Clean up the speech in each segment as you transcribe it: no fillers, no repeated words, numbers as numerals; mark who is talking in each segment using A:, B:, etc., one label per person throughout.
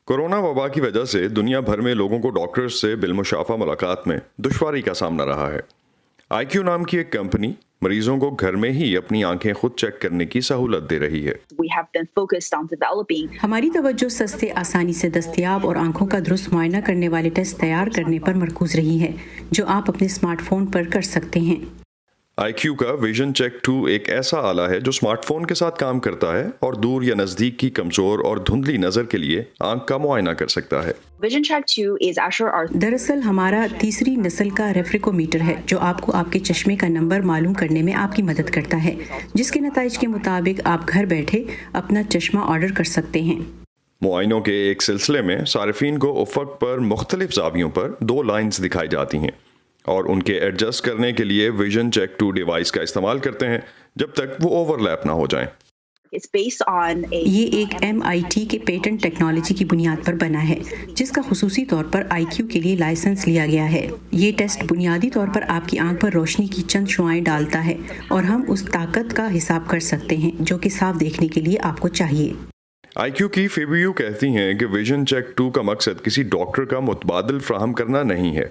A: Corona वबा की वजह से दुनिया भर में लोगों को डॉक्टर्स से बिलमुशाफा मुलाकात में दुश्वारी का सामना रहा है। आईक्यू नाम की एक कंपनी मरीजों को घर में ही अपनी आंखें खुद चेक करने की सहूलत दे रही है।
B: We have been focused on developing
C: हमारी तवज्जो सस्ते, आसानी से दस्तयाब और आंखों का दुरुस्त मुआयना करने वाले टेस्ट तैयार करने पर मरकूज रही है, जो आप अपने स्मार्टफोन पर कर सकते हैं।
A: आईक्यू का विजन चेक 2 एक ऐसा आला है जो स्मार्टफोन के साथ काम करता है और दूर या नजदीक की कमजोर और धुंधली नजर के लिए आंख का मुआयना कर सकता है।
B: Vision Check 2 is actually our
C: दरअसल हमारा तीसरी नस्ल का रेफ्रिकोमीटर है, जो आपको आपके चश्मे का नंबर मालूम करने में आपकी मदद करता है, जिसके नताइज के मुताबिक आप घर बैठे अपना चश्मा ऑर्डर कर सकते हैं।
A: मुआयनों के एक सिलसिले में सारिफीन को उफ़क़ पर मुख्तलिफ ज़ावियों पर 2 लाइंस दिखाई जाती हैं और उनके एडजस्ट करने के लिए विजन चेक 2 डिवाइस का इस्तेमाल करते हैं जब तक वो ओवरलैप ना हो जाएं।
B: it's based on a
C: ये एक MIT के पेटेंट टेक्नोलॉजी की बुनियाद पर बना है, जिसका खुसूसी तौर पर IQ के लिए लाइसेंस लिया गया है। ये टेस्ट बुनियादी तौर पर आपकी आंख पर रोशनी की चंद शुआएं डालता है और हम उस ताकत का हिसाब कर सकते हैं जो कि साफ देखने के लिए आपको चाहिए।
A: आईक्यू की फेबीयू कहती हैं कि विजन चेक 2 का मकसद किसी डॉक्टर का मुतबादिल फ्राहम करना नहीं है,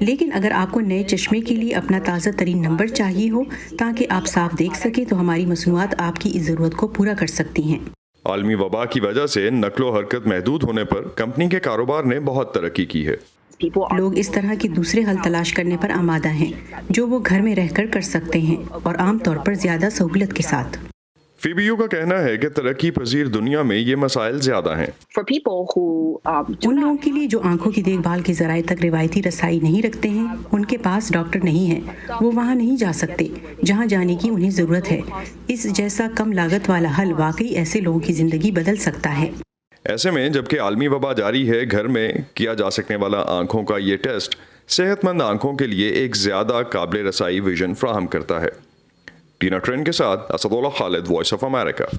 C: लेकिन अगर आपको नए चश्मे के लिए अपना ताज़ा तरीन नंबर चाहिए हो ताकि आप साफ देख सकें, तो हमारी मसनूआत आपकी इस ज़रूरत को पूरा कर सकती हैं।
A: आलमी वबा की वजह से नक्लो हरकत महदूद होने पर कंपनी के कारोबार ने बहुत तरक्की की है।
B: people are
C: लोग इस तरह के दूसरे हल तलाश करने पर आमादा हैं, जो वो घर में रहकर कर सकते हैं और आमतौर पर ज़्यादा सहूलत के साथ।
A: फेबीयू का कहना है कि तरक्की पजीर दुनिया में ये मसाइल ज़्यादा हैं।
B: for people who do
C: उन
B: not
C: लोगों के लिए जो आंखों की देखभाल के ज़राए तक रिवायती रसाई नहीं रखते हैं, उनके पास डॉक्टर नहीं है, वो वहाँ नहीं जा सकते जहाँ जाने की उन्हें ज़रूरत है। इस जैसा कम लागत वाला हल वाकई ऐसे लोगों की ज़िंदगी बदल सकता है।
A: ऐसे में जबकि आलमी वबा जारी है, घर में किया जा सकने वाला आंखों का ये टेस्ट सेहतमंद आंखों के लिए एक ज़्यादा काबिल रसाई विजन फ्राहम करता है। टीना ट्रेन के साथ Asadullah Khalid, voice of America.